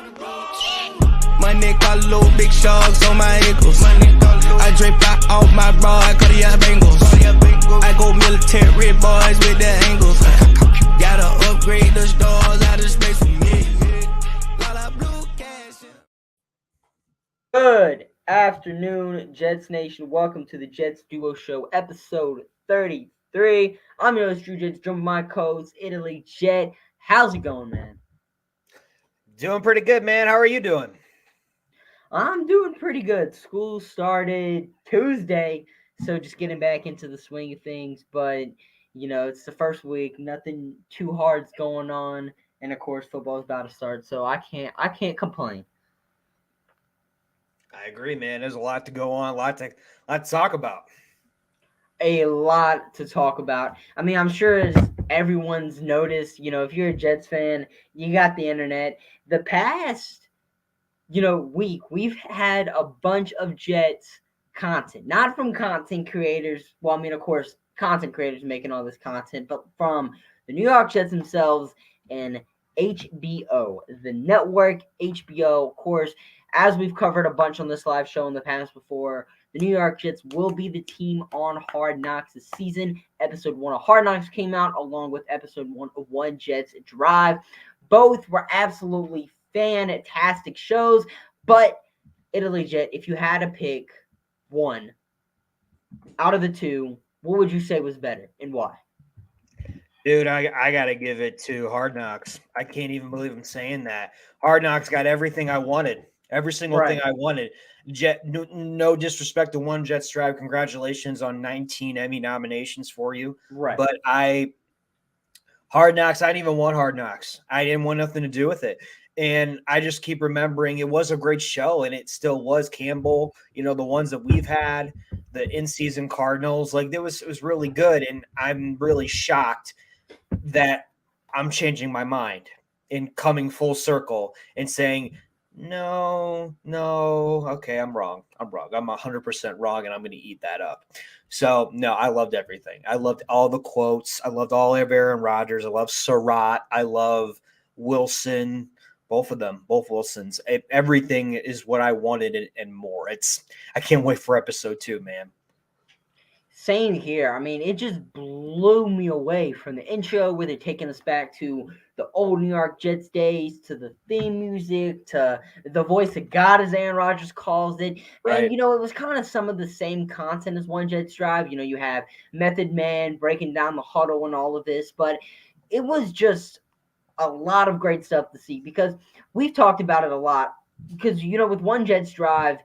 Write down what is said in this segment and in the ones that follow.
My neck got low, big sharks on my ankles. I drape out off my bra, I cut the Bengals. I go military boys with the angles. Gotta upgrade the stars out of space for me. Good afternoon, Jets Nation. Welcome to the Jets Duo Show, episode 33. I'm your host, Drew Jets, joined by my co-host, Italy Jet. How's it going, man? Doing pretty good, man. How are you doing? I'm doing pretty good. School started Tuesday, so just getting back into the swing of things. But, you know, it's the first week. Nothing too hard's going on. And, of course, football's about to start, so I can't complain. I agree, man. There's a lot to go on, a lot to talk about. A lot to talk about. I mean, I'm sure as everyone's noticed, you know, if you're a Jets fan, you got the internet. The past, week, we've had a bunch of Jets content, not from content creators. Well, I mean, of course, content creators making all this content, but from the New York Jets themselves and HBO, the network HBO, of course. As we've covered a bunch on this live show in the past before, the New York Jets will be the team on Hard Knocks this season. Episode 1 of Hard Knocks came out along with episode 1 of One Jets Drive. Both were absolutely fantastic shows, but Italy Jet, if you had to pick one out of the two, what would you say was better and why? Dude, I got to give it to Hard Knocks. I can't even believe I'm saying that. Hard Knocks got everything I wanted. Every single thing I wanted. No disrespect to One Jets Drive. Congratulations on 19 Emmy nominations for you. Right. But Hard Knocks, I didn't even want Hard Knocks. I didn't want nothing to do with it. And I just keep remembering it was a great show, and it still was. Campbell, the ones that we've had, the in-season Cardinals, it was really good. And I'm really shocked that I'm changing my mind and coming full circle and saying, no, okay, I'm wrong. I'm 100% wrong, and I'm going to eat that up. So, no, I loved everything. I loved all the quotes. I loved all of Aaron Rodgers. I love Surratt. I love Wilson. Both of them, both Wilsons. Everything is what I wanted and more. I can't wait for episode 2, man. Same here. I mean, it just blew me away from the intro where they're taking us back to the old New York Jets days, to the theme music, to the voice of God, as Aaron Rodgers calls it. Right. And, it was kind of some of the same content as One Jets Drive. You have Method Man breaking down the huddle and all of this. But it was just a lot of great stuff to see because we've talked about it a lot. Because, with One Jets Drive,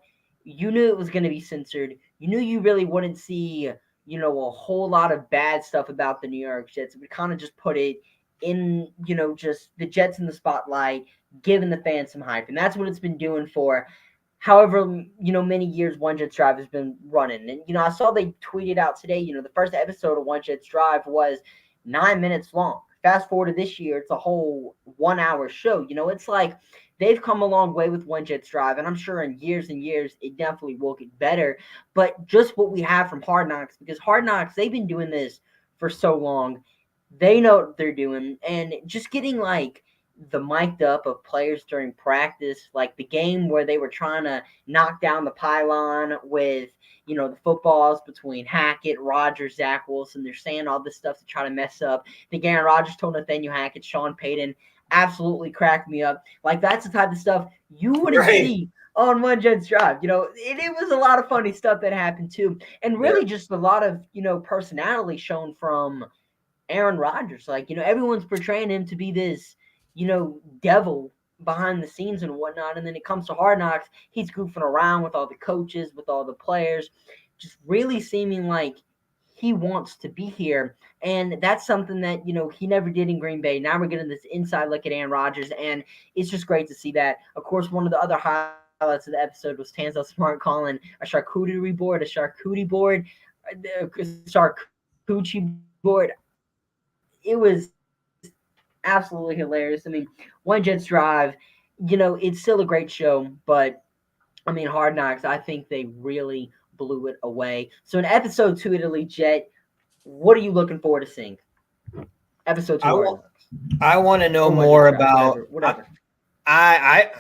you knew it was going to be censored. You knew you really wouldn't see a whole lot of bad stuff about the New York Jets. We kind of just put it in, just the Jets in the spotlight, giving the fans some hype. And that's what it's been doing for however, many years One Jets Drive has been running. And, I saw they tweeted out today, the first episode of One Jets Drive was 9 minutes long. Fast forward to this year, it's a whole 1 hour show. It's like they've come a long way with One Jets Drive, and I'm sure in years and years it definitely will get better. But just what we have from Hard Knocks, because Hard Knocks, they've been doing this for so long. They know what they're doing, and just getting the mic'd up of players during practice, like the game where they were trying to knock down the pylon with, the footballs between Hackett, Rodgers, Zach Wilson. They're saying all this stuff to try to mess up. The Aaron Rodgers told Nathaniel Hackett, Sean Payton, absolutely cracked me up. That's the type of stuff you wouldn't see on One Jets Drive. It was a lot of funny stuff that happened too. And really just a lot of, personality shown from Aaron Rodgers. Everyone's portraying him to be this, devil behind the scenes and whatnot. And then it comes to Hard Knocks, he's goofing around with all the coaches, with all the players, just really seeming like he wants to be here. And that's something that, he never did in Green Bay. Now we're getting this inside look at Aaron Rodgers, and it's just great to see that. Of course, one of the other highlights of the episode was Tanzel Smart calling a charcuterie board, a charcuterie board. It was absolutely hilarious. I mean, One Jets Drive, it's still a great show, but I mean, Hard Knocks, I think they really blew it away. So in episode 2, Italy Jet, what are you looking forward to seeing? Episode 2. I want to know more about. Whatever. I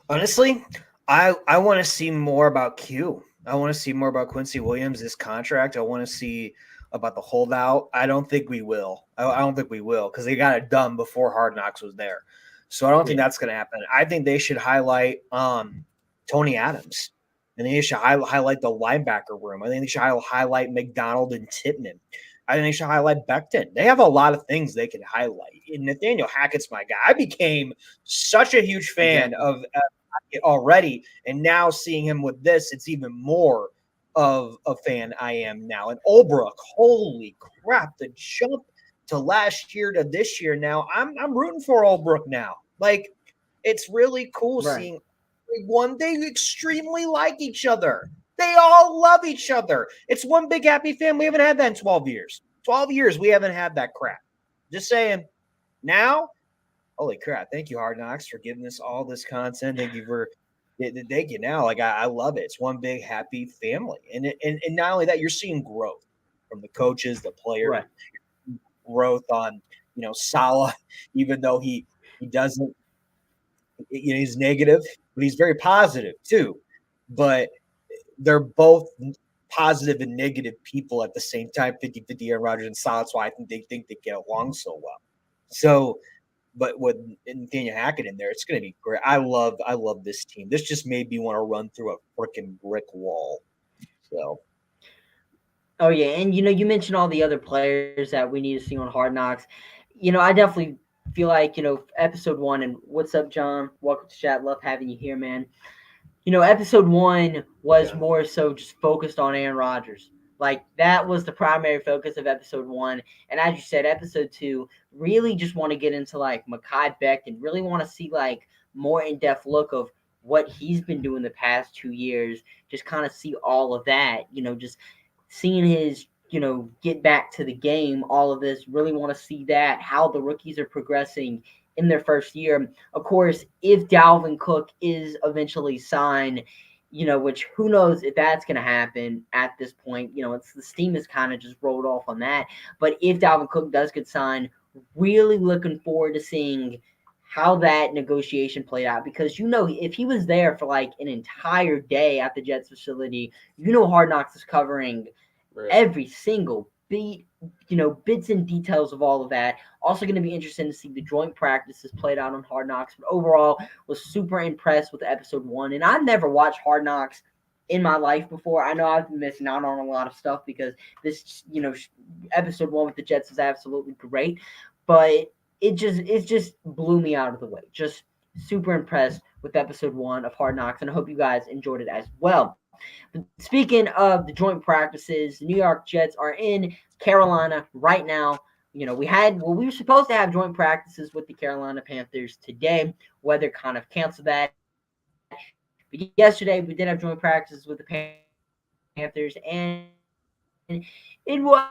honestly, I want to see more about Q. I want to see more about Quincy Williams, this contract. I want to see about the holdout. I don't think we will. I don't think we will because they got it done before Hard Knocks was there. So I don't think that's going to happen. I think they should highlight Tony Adams. And they should highlight the linebacker room. I think they should highlight McDonald and Tippmann. I think they should highlight Becton. They have a lot of things they can highlight. And Nathaniel Hackett's my guy. I became such a huge fan of already, and now seeing him with this, it's even more of a fan I am now. And Olbrook, holy crap, the jump to last year to this year now. I'm rooting for Olbrook now. Like, it's really cool seeing one. They extremely like each other. They all love each other. It's one big happy family. We haven't had that in 12 years. 12 years, we haven't had that crap. Just saying. Now, holy crap. Thank you, Hard Knocks, for giving us all this content. Thank you now. Like, I love it. It's one big happy family. And not only that, you're seeing growth from the coaches, the players, growth on, Salah, even though he doesn't, he's negative, but he's very positive too. But they're both positive and negative people at the same time, 50-50 Aaron Rodgers and Salah. That's why I think they get along so well. So, but with Nathaniel Hackett in there, it's going to be great. I love this team. This just made me want to run through a freaking brick wall. So. Oh, yeah. And, you mentioned all the other players that we need to see on Hard Knocks. I definitely feel like, episode 1, and what's up, John? Welcome to chat. Love having you here, man. Episode 1 was more so just focused on Aaron Rodgers. Like, that was the primary focus of episode 1. And as you said, episode 2, really just want to get into, like, Mekhi Becton, really want to see, like, more in-depth look of what he's been doing the past 2 years. Just kind of see all of that, just seeing his, get back to the game, all of this. Really want to see that, how the rookies are progressing in their first year. Of course, if Dalvin Cook is eventually signed, which who knows if that's going to happen at this point. It's the steam is kind of just rolled off on that. But if Dalvin Cook does get signed, really looking forward to seeing how that negotiation played out. Because, if he was there for like an entire day at the Jets facility, Hard Knocks is covering every single beat, bits and details of all of that. Also going to be interesting to see the joint practices played out on Hard Knocks. But overall, was super impressed with episode 1. And I've never watched Hard Knocks in my life before. I know I've been missing out on a lot of stuff because this, episode 1 with the Jets is absolutely great. But it just blew me out of the way. Just super impressed with episode 1 of Hard Knocks. And I hope you guys enjoyed it as well. But speaking of the joint practices, the New York Jets are in Carolina right now. We were supposed to have joint practices with the Carolina Panthers today. Weather kind of canceled that. But yesterday we did have joint practices with the Panthers, and it was,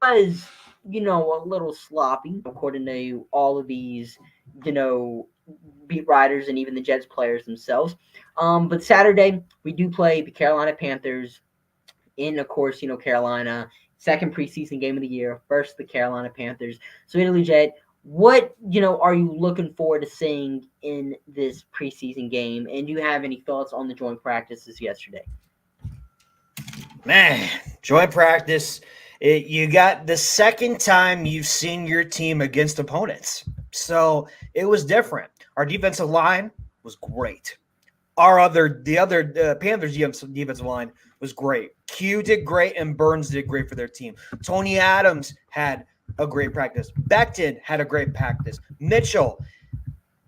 a little sloppy according to all of these, beat writers and even the Jets players themselves. But Saturday we do play the Carolina Panthers in, of course, Carolina. Second preseason game of the year versus the Carolina Panthers. So, Italy Jet, what, are you looking forward to seeing in this preseason game? And do you have any thoughts on the joint practices yesterday? Man, joint practice. You got the second time you've seen your team against opponents. So it was different. Our defensive line was great. The other Panthers defensive line was great. Q did great and Burns did great for their team. Tony Adams had a great practice. Becton had a great practice. Mitchell,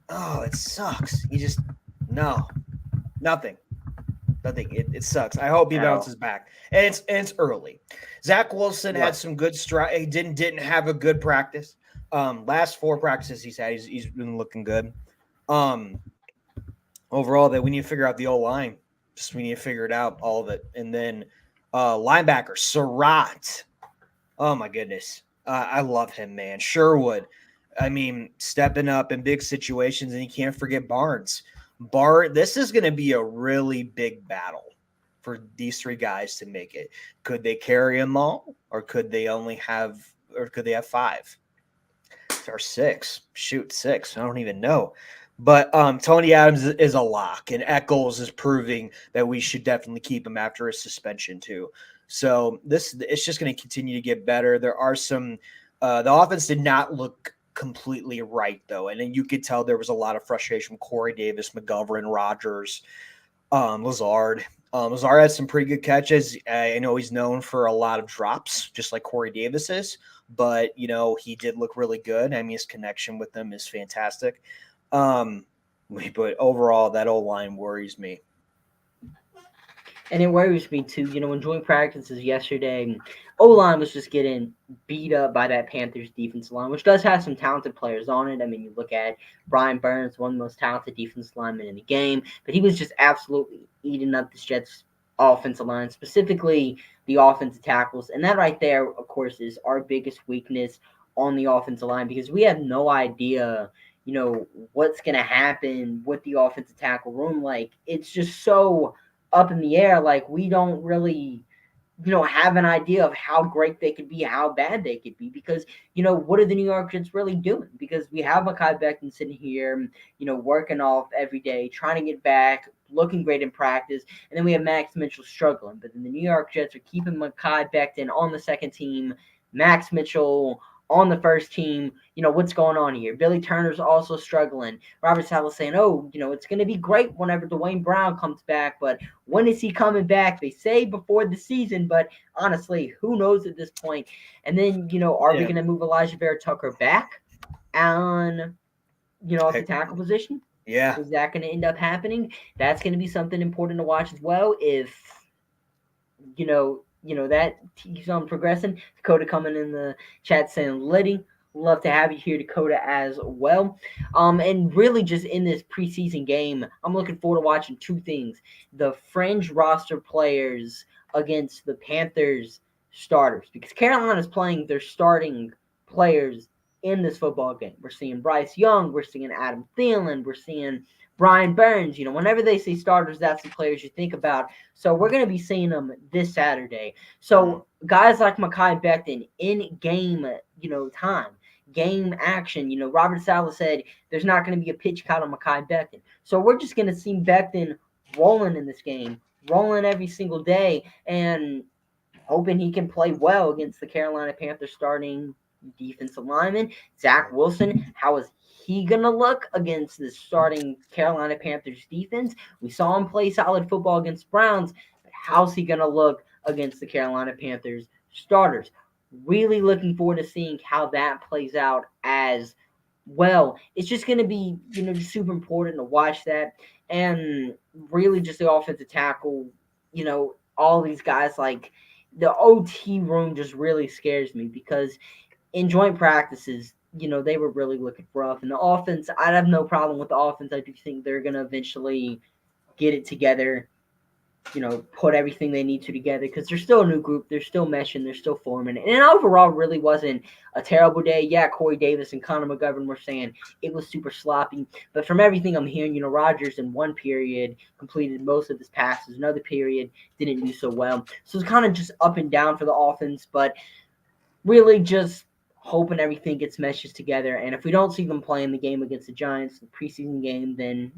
it sucks. Nothing. It sucks. I hope he bounces back. And it's early. Zach Wilson had some good stride. He didn't have a good practice. Last 4 practices he's been looking good. Overall, that we need to figure out the O-line. We need to figure it out, all of it. And then linebacker, Surratt. Oh, my goodness. I love him, man. Sherwood. I mean, stepping up in big situations, and you can't forget Barnes. This is going to be a really big battle for these 3 guys to make it. Could they carry them all, or could they have 5? Or 6? Shoot, 6. I don't even know. But Tony Adams is a lock, and Eccles is proving that we should definitely keep him after his suspension too. So it's just going to continue to get better. There are some the offense did not look completely right though, and then you could tell there was a lot of frustration with Corey Davis, McGovern, Rogers, Lazard. Lazard had some pretty good catches. I know he's known for a lot of drops, just like Corey Davis is, but he did look really good. I mean, his connection with them is fantastic. But overall, that O-line worries me. And it worries me too. In joint practices yesterday, O-line was just getting beat up by that Panthers defensive line, which does have some talented players on it. I mean, you look at Brian Burns, one of the most talented defensive linemen in the game, but he was just absolutely eating up the Jets' offensive line, specifically the offensive tackles. And that right there, of course, is our biggest weakness on the offensive line because we have no idea what's going to happen with the offensive tackle room. Like, it's just so up in the air. Like, we don't really, have an idea of how great they could be, how bad they could be, because, what are the New York Jets really doing? Because we have Mekhi Becton sitting here, working off every day, trying to get back, looking great in practice, and then we have Max Mitchell struggling. But then the New York Jets are keeping Mekhi Becton on the second team, Max Mitchell on the first team. What's going on here? Billy Turner's also struggling. Robert Saleh saying, it's going to be great whenever Dwayne Brown comes back, but when is he coming back? They say before the season, but honestly, who knows at this point? And then, are we going to move Elijah Vera Tucker back on, at the tackle position? Yeah. Is that going to end up happening? That's going to be something important to watch as well. If, that keeps on progressing. Dakota coming in the chat saying, Liddy, love to have you here, Dakota, as well. And really just in this preseason game, I'm looking forward to watching two things. The fringe roster players against the Panthers starters, because Carolina's playing their starting players in this football game. We're seeing Bryce Young, we're seeing Adam Thielen, we're seeing Brian Burns. Whenever they say starters, that's the players you think about. So we're going to be seeing them this Saturday. So guys like Mekhi Becton in game, time, game action. Robert Saleh said there's not going to be a pitch count on Mekhi Becton. So we're just going to see Becton rolling in this game, rolling every single day, and hoping he can play well against the Carolina Panthers starting defensive lineman. Zach Wilson, how is he going to look against the starting Carolina Panthers defense? We saw him play solid football against Browns, but how's he going to look against the Carolina Panthers starters? Really looking forward to seeing how that plays out as well. It's just going to be, just super important to watch that. And really just the offensive tackle, all these guys, like the OT room just really scares me because in joint practices, they were really looking rough. And the offense, I have no problem with the offense. I do think they're going to eventually get it together, put everything they need to together because they're still a new group. They're still meshing. They're still forming. And overall, really wasn't a terrible day. Yeah, Corey Davis and Connor McGovern were saying it was super sloppy. But from everything I'm hearing, Rodgers in one period completed most of his passes. Another period didn't do so well. So it's kind of just up and down for the offense. But really just hoping everything gets meshes together. And if we don't see them playing the game against the Giants, the preseason game, then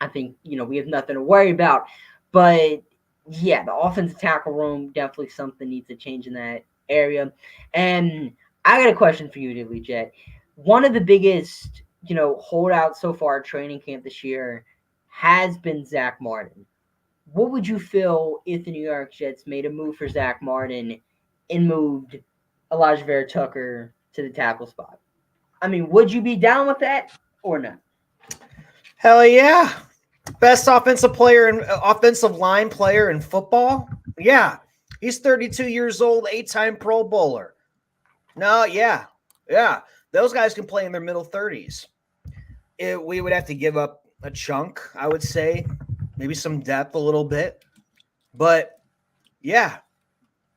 I think, we have nothing to worry about. But, yeah, the offensive tackle room, definitely something needs to change in that area. And I got a question for you, Diddley Jet. One of the biggest, holdouts so far at training camp this year has been Zach Martin. What would you feel if the New York Jets made a move for Zach Martin and moved Elijah Vera Tucker to the tackle spot? I mean, would you be down with that or not? Hell yeah. Best offensive line player in football? Yeah. He's 32 years old, 8-time Pro Bowler. No, yeah. Yeah. Those guys can play in their middle 30s. We would have to give up a chunk, I would say. Maybe some depth a little bit. But, yeah.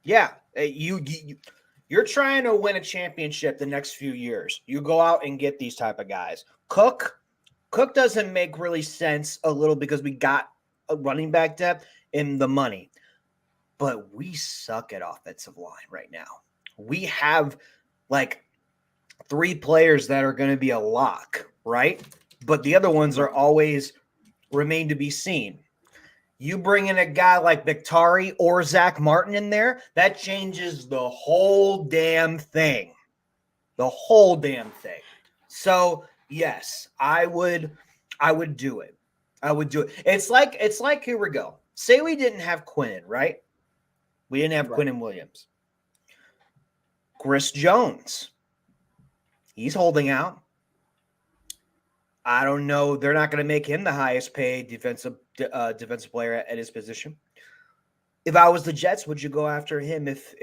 Yeah. You're trying to win a championship the next few years. You go out and get these type of guys. Cook doesn't make really sense a little because we got a running back depth and the money. But we suck at offensive line right now. We have like 3 players that are going to be a lock, right? but the other ones are always remain to be seen. You bring in a guy like Victari or Zach Martin in there, that changes the whole damn thing. The whole damn thing. So yes, I would do it. I would do it. It's like here we go. Say we didn't have Quinnen, right? We didn't have Quinnen Williams. Chris Jones. He's holding out. I don't know. They're not going to make him the highest paid defensive player at his position. If I was the Jets, would you go after him if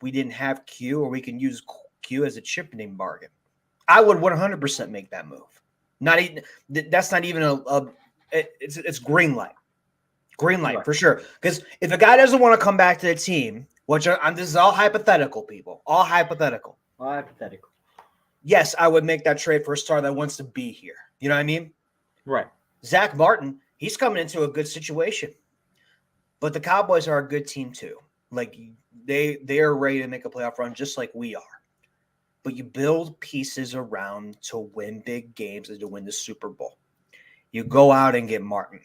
we didn't have Q, or we can use Q as a chipping bargain? I would 100% make that move. Not even that's not even it's green light. Green light for sure. Because if a guy doesn't want to come back to the team, which this is all hypothetical, people, all hypothetical. All hypothetical. Yes, I would make that trade for a star that wants to be here. You know what I mean? Right. Zach Martin, he's coming into a good situation. But the Cowboys are a good team too. Like they are ready to make a playoff run just like we are. But you build pieces around to win big games and to win the Super Bowl. You go out and get Martin.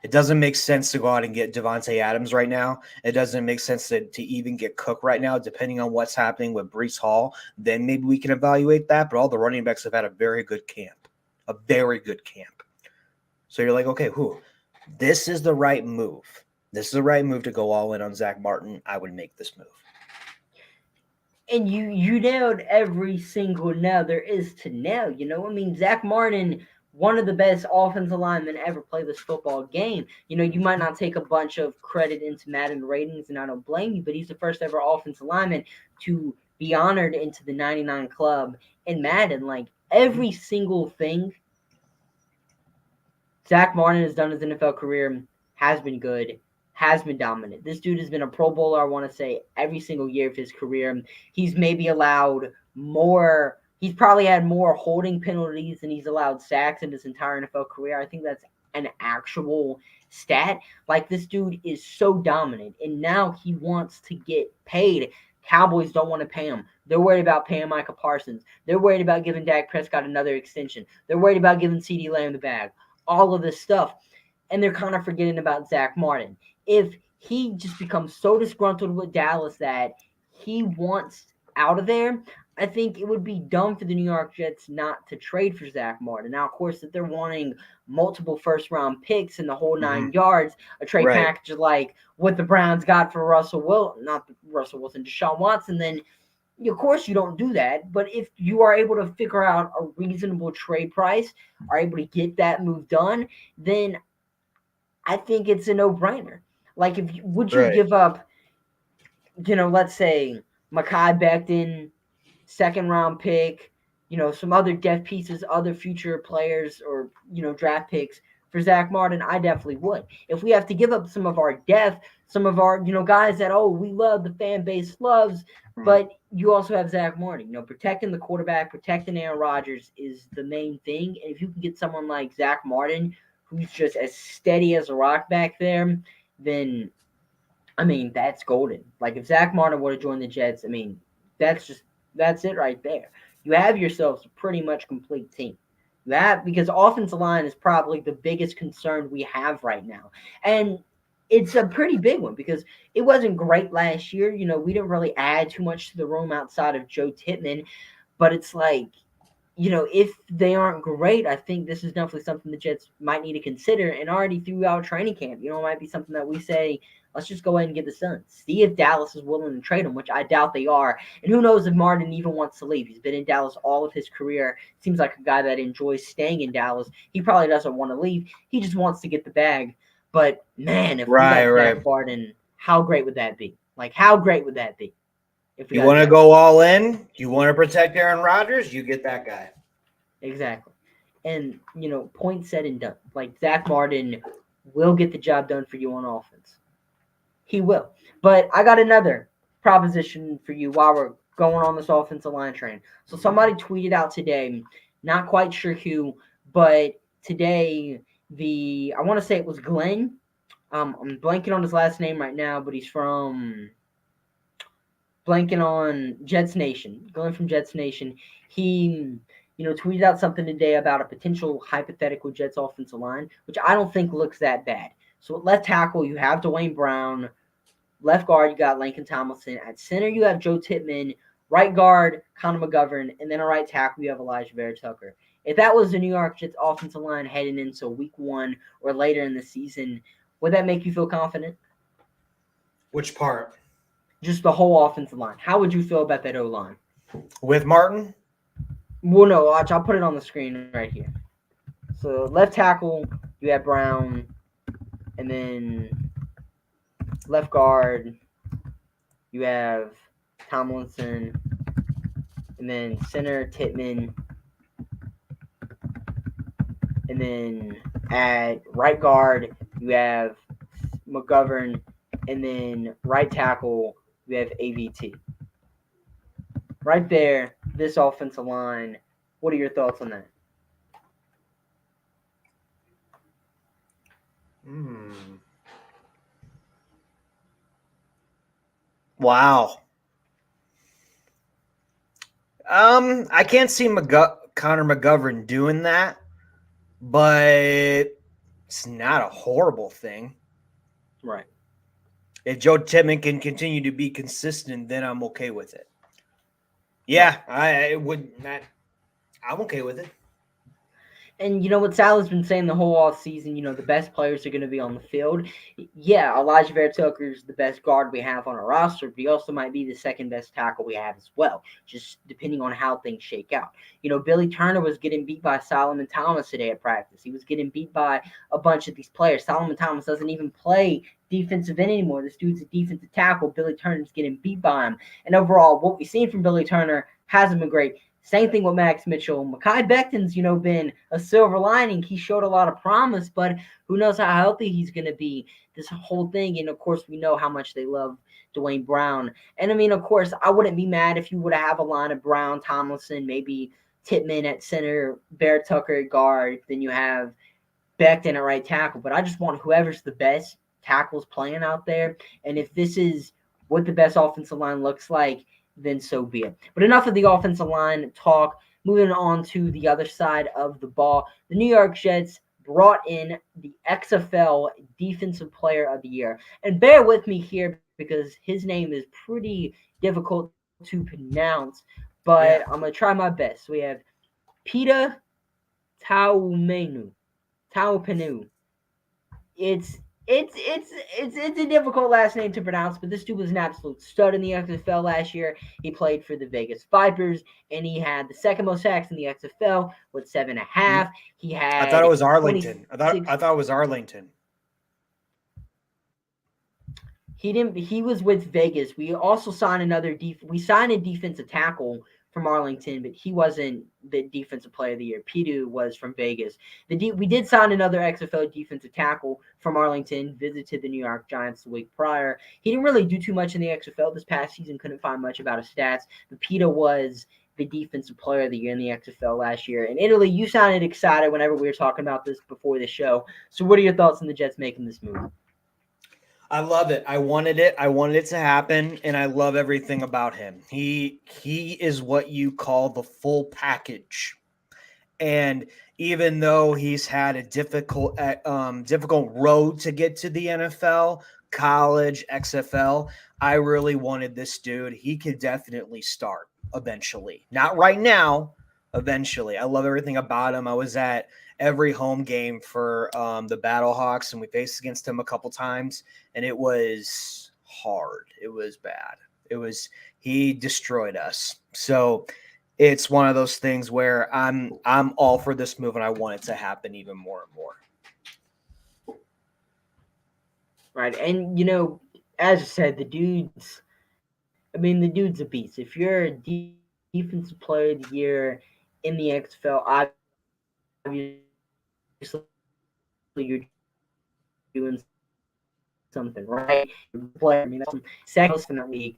It doesn't make sense to go out and get Devontae Adams right now. It doesn't make sense to even get Cook right now, depending on what's happening with Breece Hall. Then maybe we can evaluate that. But all the running backs have had a very good camp. A very good camp. So you're like, okay, this is the right move. This is the right move to go all in on Zach Martin. I would make this move. And you nailed every single nail there is to nail. You know, I mean, Zach Martin, one of the best offensive linemen ever play this football game. You know, you might not take a bunch of credit into Madden ratings, and I don't blame you, but he's the first ever offensive lineman to be honored into the 99 club in Madden. Like, every single thing Zach Martin has done his NFL career has been good, has been dominant. This dude has been a Pro Bowler, I want to say, every single year of his career. He's maybe allowed more. He's probably had more holding penalties than he's allowed sacks in his entire NFL career. I think that's an actual stat. Like, this dude is so dominant, and now he wants to get paid. Cowboys don't want to pay him. They're worried about paying Micah Parsons. They're worried about giving Dak Prescott another extension. They're worried about giving CeeDee Lamb the bag. All of this stuff. And they're kind of forgetting about Zach Martin. If he just becomes so disgruntled with Dallas that he wants out of there, I think it would be dumb for the New York Jets not to trade for Zach Martin. Now, of course, if they're wanting multiple first-round picks and the whole 9 yards, a trade package like what the Browns got for Deshaun Watson, then of course you don't do that. But if you are able to figure out a reasonable trade price, are able to get that move done, then I think it's a no-brainer. Like, would you give up, let's say Mekhi Becton, second-round pick, some other depth pieces, other future players or, draft picks for Zach Martin? I definitely would. If we have to give up some of our depth, some of our, guys that, we love, the fan base loves, but you also have Zach Martin. Protecting the quarterback, protecting Aaron Rodgers is the main thing. And if you can get someone like Zach Martin, who's just as steady as a rock back there, then, that's golden. Like, if Zach Martin would have joined the Jets, that's it right there. You have yourselves a pretty much complete team. Because offensive line is probably the biggest concern we have right now. And it's a pretty big one because it wasn't great last year. We didn't really add too much to the room outside of Joe Tippmann. But it's like, if they aren't great, I think this is definitely something the Jets might need to consider. And already throughout training camp, it might be something that we say, let's just go ahead and get the Suns. See if Dallas is willing to trade him, which I doubt they are. And who knows if Martin even wants to leave. He's been in Dallas all of his career. Seems like a guy that enjoys staying in Dallas. He probably doesn't want to leave. He just wants to get the bag. But, man, if we got Zach Martin, how great would that be? Like, how great would that be? If you want to go all in, you want to protect Aaron Rodgers, you get that guy. Exactly. And, point said and done. Like, Zach Martin will get the job done for you on offense. He will. But I got another proposition for you while we're going on this offensive line train. So somebody tweeted out today, not quite sure who, but today I want to say it was Glenn. I'm blanking on his last name right now, but he's from blanking on Jets Nation. Glenn from Jets Nation. He tweeted out something today about a potential hypothetical Jets offensive line, which I don't think looks that bad. So at left tackle, you have Dwayne Brown. Left guard, you got Lincoln Tomlinson. At center, you have Joe Tippmann. Right guard, Connor McGovern. And then a right tackle, you have Elijah Vera Tucker. If that was the New York Jets offensive line heading into week 1 or later in the season, would that make you feel confident? Which part? Just the whole offensive line. How would you feel about that O-line? With Martin? Well, no, watch. I'll put it on the screen right here. So left tackle, you have Brown. And then left guard, you have Tomlinson. And then center, Tippmann. And then at right guard, you have McGovern. And then right tackle, you have AVT. Right there, this offensive line. What are your thoughts on that? Wow. I can't see Connor McGovern doing that, but it's not a horrible thing. Right. If Joe Tippmann can continue to be consistent, then I'm okay with it. Yeah, I would not. I'm okay with it. And what Salah's been saying the whole off season, the best players are going to be on the field. Yeah, Elijah Vera Tucker is the best guard we have on our roster, but he also might be the second best tackle we have as well, just depending on how things shake out. Billy Turner was getting beat by Solomon Thomas today at practice. He was getting beat by a bunch of these players. Solomon Thomas doesn't even play defensive end anymore. This dude's a defensive tackle. Billy Turner's getting beat by him. And overall, what we've seen from Billy Turner hasn't been great. Same thing with Max Mitchell. Mekhi Becton's, been a silver lining. He showed a lot of promise, but who knows how healthy he's going to be this whole thing. And, of course, we know how much they love Dwayne Brown. And, of course, I wouldn't be mad if you would have a line of Brown, Tomlinson, maybe Tippmann at center, Vera Tucker at guard. Then you have Becton at right tackle. But I just want whoever's the best tackles playing out there. And if this is what the best offensive line looks like, then so be it. But enough of the offensive line talk. Moving on to the other side of the ball. The New York Jets brought in the XFL Defensive Player of the Year. And bear with me here because his name is pretty difficult to pronounce, but I'm going to try my best. So we have Pita Taumenu. It's a difficult last name to pronounce, but this dude was an absolute stud in the XFL last year. He played for the Vegas Vipers, and he had the second most sacks in the XFL with 7.5. He had. I thought it was Arlington. I thought it was Arlington. He didn't. He was with Vegas. We also signed we signed a defensive tackle from Arlington, but he wasn't the defensive player of the year. Pidu was from Vegas. We did sign another XFL defensive tackle from Arlington, visited the New York Giants the week prior. He didn't really do too much in the XFL this past season, couldn't find much about his stats. But Pidu was the defensive player of the year in the XFL last year. And Italy, you sounded excited whenever we were talking about this before the show. So what are your thoughts on the Jets making this move? I love it. I wanted it to happen, and I love everything about him. He is what you call the full package. And even though he's had a difficult road to get to the NFL, college, XFL, I really wanted this dude. He could definitely start eventually. Not right now, eventually. I love everything about him. I was at every home game for the Battlehawks, and we faced against him a couple times, and it was hard. It was bad. He destroyed us. So it's one of those things where I'm all for this move, and I want it to happen even more and more. Right, and as I said, the dude's a beast. If you're a defensive player of the year in the XFL, obviously you're doing something right. That's second in the league.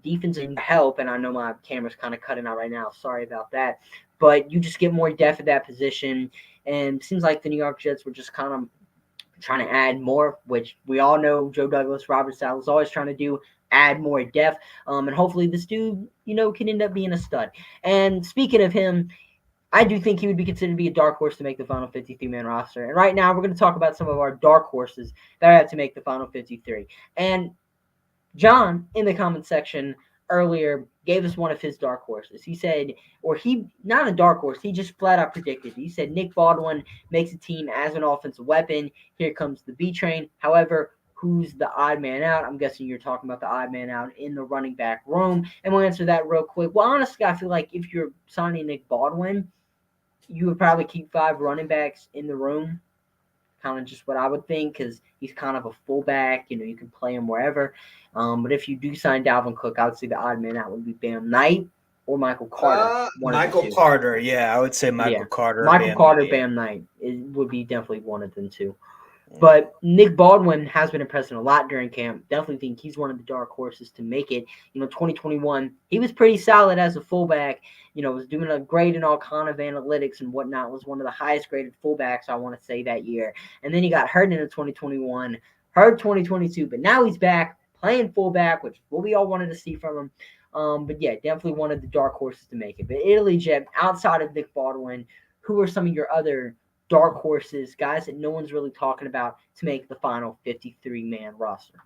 Defensive help, and I know my camera's kind of cutting out right now. Sorry about that. But you just get more depth at that position, and it seems like the New York Jets were just kind of trying to add more, which we all know Joe Douglas, Robert Saleh is always trying to do, add more depth. And hopefully this dude, can end up being a stud. And speaking of him, I do think he would be considered to be a dark horse to make the final 53-man roster. And right now, we're going to talk about some of our dark horses that have to make the final 53. And John, in the comment section earlier, gave us one of his dark horses. He said, not a dark horse, he just flat out predicted. He said Nick Baldwin makes a team as an offensive weapon. Here comes the B train. However, who's the odd man out? I'm guessing you're talking about the odd man out in the running back room. And we'll answer that real quick. Well, honestly, I feel like if you're signing Nick Baldwin, you would probably keep 5 running backs in the room. Kind of just what I would think, because he's kind of a fullback. You can play him wherever. But if you do sign Dalvin Cook, I would say the odd man out would be Bam Knight or Michael Carter. Michael Carter, yeah, I would say Michael Carter. Michael Carter, Bam Knight. It would be definitely one of them too. But Nick Baldwin has been impressing a lot during camp. Definitely think he's one of the dark horses to make it. 2021, he was pretty solid as a fullback. Was doing a great in all kind of analytics and whatnot. Was one of the highest graded fullbacks, I want to say, that year. And then he got hurt in 2021, hurt 2022. But now he's back playing fullback, which is what we all wanted to see from him. But yeah, definitely one of the dark horses to make it. But Italy Jet, outside of Nick Baldwin, who are some of your other dark horses, guys that no one's really talking about to make the final 53-man roster?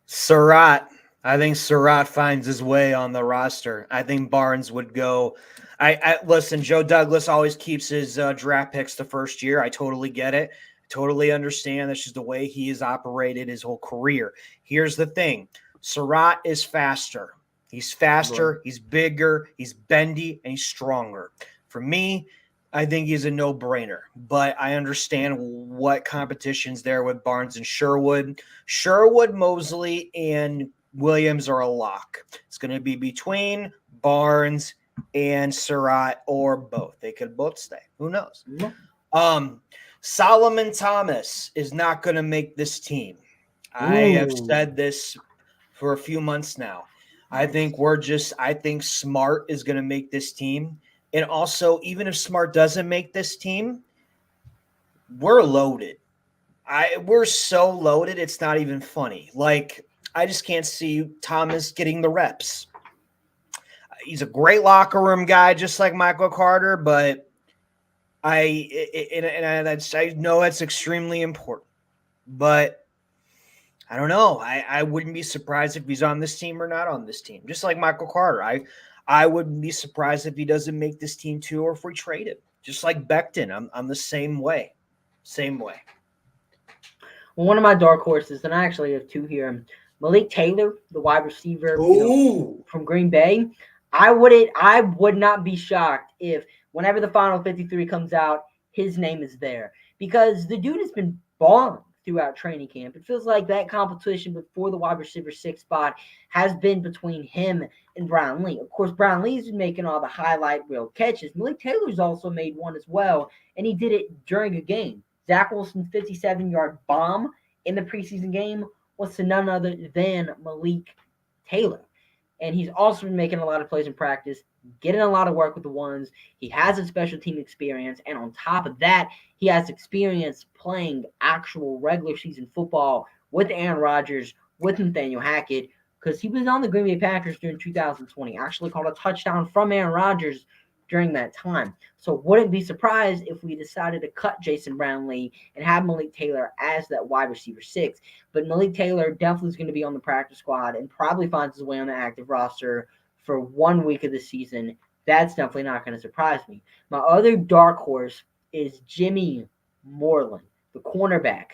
Surratt. I think Surratt finds his way on the roster. I think Barnes would go. I listen, Joe Douglas always keeps his draft picks the first year. I totally get it. Totally understand. That's just the way he has operated his whole career. Here's the thing. Surratt is faster. He's faster. Right. He's bigger. He's bendy, and he's stronger. For me, I think he's a no-brainer, but I understand what competition's there with Barnes and Sherwood. Sherwood, Mosley, and Williams are a lock. It's going to be between Barnes and Surratt or both. They could both stay. Who knows? Mm-hmm. Solomon Thomas is not going to make this team. I have said this for a few months now. I think Smart is going to make this team. And also, even if Smart doesn't make this team, we're loaded. We're so loaded, it's not even funny. Like, I just can't see Thomas getting the reps. He's a great locker room guy, just like Michael Carter, but I know that's extremely important. But I don't know. I wouldn't be surprised if he's on this team or not on this team, just like Michael Carter. I wouldn't be surprised if he doesn't make this team too, or if we trade him. Just like Becton, I'm the same way. Same way. Well, one of my dark horses, and I actually have 2 here. Malik Taylor, the wide receiver from Green Bay. I would not be shocked if whenever the final 53 comes out, his name is there. Because the dude has been balling throughout training camp. It feels like that competition before the wide receiver 6 spot has been between him and Brown Lee. Of course, Brown Lee's been making all the highlight reel catches. Malik Taylor's also made one as well, and he did it during a game. Zach Wilson's 57-yard bomb in the preseason game was to none other than Malik Taylor. And he's also been making a lot of plays in practice, getting a lot of work with the ones. He has a special team experience, and on top of that, he has experience playing actual regular season football with Aaron Rodgers, with Nathaniel Hackett, because he was on the Green Bay Packers during 2020. Actually caught a touchdown from Aaron Rodgers during that time. So wouldn't be surprised if we decided to cut Jason Brownlee and have Malik Taylor as that wide receiver 6. But Malik Taylor definitely is going to be on the practice squad and probably finds his way on the active roster for 1 week of the season. That's definitely not going to surprise me. My other dark horse is Jimmy Moreland, the cornerback.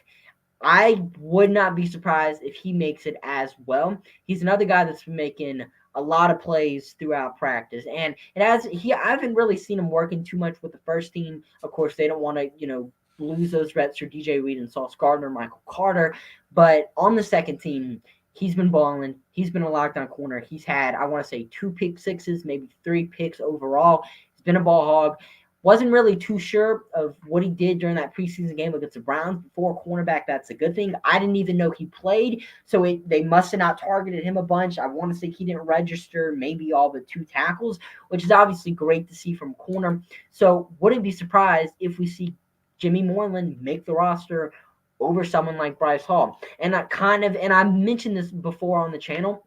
I would not be surprised if he makes it as well. He's another guy that's been making a lot of plays throughout practice, and I haven't really seen him working too much with the first team. Of course, they don't want to lose those reps for DJ Reed and Sauce Gardner, Michael Carter, but on the second team, he's been balling. He's been a lockdown corner. He's had, I want to say, 2 pick sixes, maybe 3 picks overall. He's been a ball hog. Wasn't really too sure of what he did during that preseason game against the Browns. Before cornerback, that's a good thing. I didn't even know he played, so they must have not targeted him a bunch. I want to say he didn't register maybe all but 2 tackles, which is obviously great to see from corner. So wouldn't be surprised if we see Jimmy Moreland make the roster over someone like Bryce Hall. And I mentioned this before on the channel,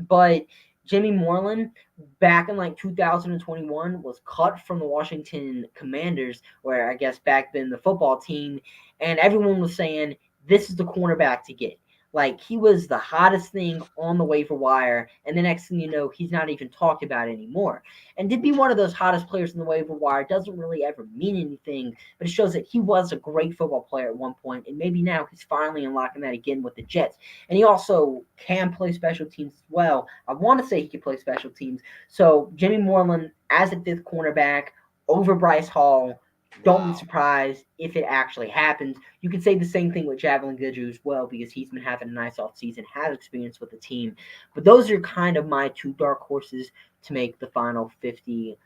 but Jimmy Moreland, back in like 2021, was cut from the Washington Commanders, where I guess back then the football team, and everyone was saying this is the cornerback to get. Like, he was the hottest thing on the waiver wire, and the next thing you know, he's not even talked about anymore. And to be one of those hottest players in the waiver wire doesn't really ever mean anything, but it shows that he was a great football player at one point, and maybe now he's finally unlocking that again with the Jets. And he also can play special teams as well. I want to say he can play special teams. So Jimmy Moreland as a fifth cornerback over Bryce Hall, don't be surprised if it actually happens. You can say the same thing with Javelin Goodrew as well, because he's been having a nice offseason, has experience with the team. But those are kind of my two dark horses to make the final 53.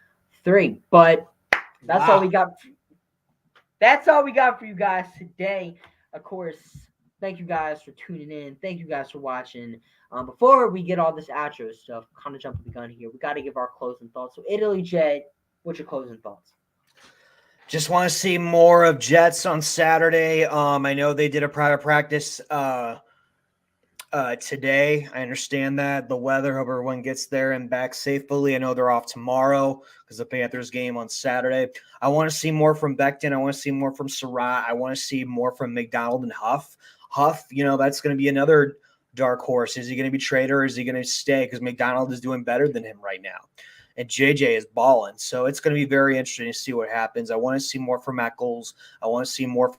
But that's all we got. That's all we got for you guys today. Of course, thank you guys for tuning in. Thank you guys for watching. Before we get all this outro stuff, kind of jumping the gun here, we got to give our closing thoughts. So, Italy Jet, what's your closing thoughts? Just want to see more of Jets on Saturday. I know they did a private practice today. I understand that. The weather, hope everyone gets there and back safely. I know they're off tomorrow because the Panthers game on Saturday. I want to see more from Becton. I want to see more from Surratt. I want to see more from McDonald and Huff. Huff, that's going to be another dark horse. Is he going to be traded or is he going to stay? Because McDonald is doing better than him right now. And JJ is balling. So it's going to be very interesting to see what happens. I want to see more from Eccles. I want to see more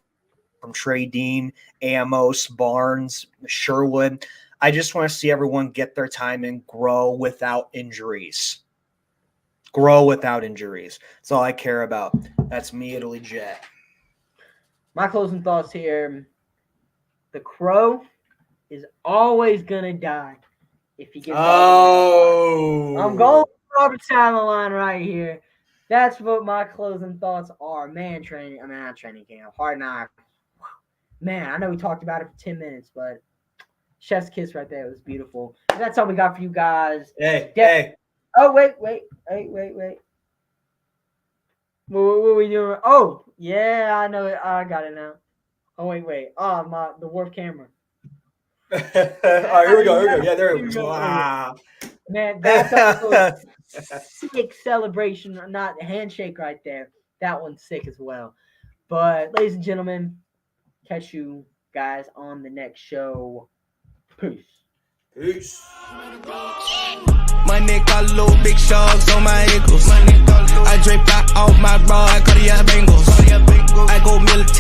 from Trey Dean, Amos, Barnes, Sherwood. I just want to see everyone get their time and grow without injuries. Grow without injuries. That's all I care about. That's me, Italy Jet. My closing thoughts here. The Crow is always going to die if he gets I'm going Robert Salmon line right here. That's what my closing thoughts are. Man, not training camp. Hard Knock. Man, I know we talked about it for 10 minutes, but chef's kiss right there. It was beautiful. That's all we got for you guys. Hey. Oh, wait. What are we doing? Oh, yeah, I know it. I got it now. Oh, wait. Oh, the warp camera. All right, here we go. Yeah, there it goes. Wow. Man, that's a sick celebration, not handshake right there. That one's sick as well. But, ladies and gentlemen, catch you guys on the next show. Peace. My neck got little big sharks on my ankles. I drape out off my bra, I cut the Bengals. I go military.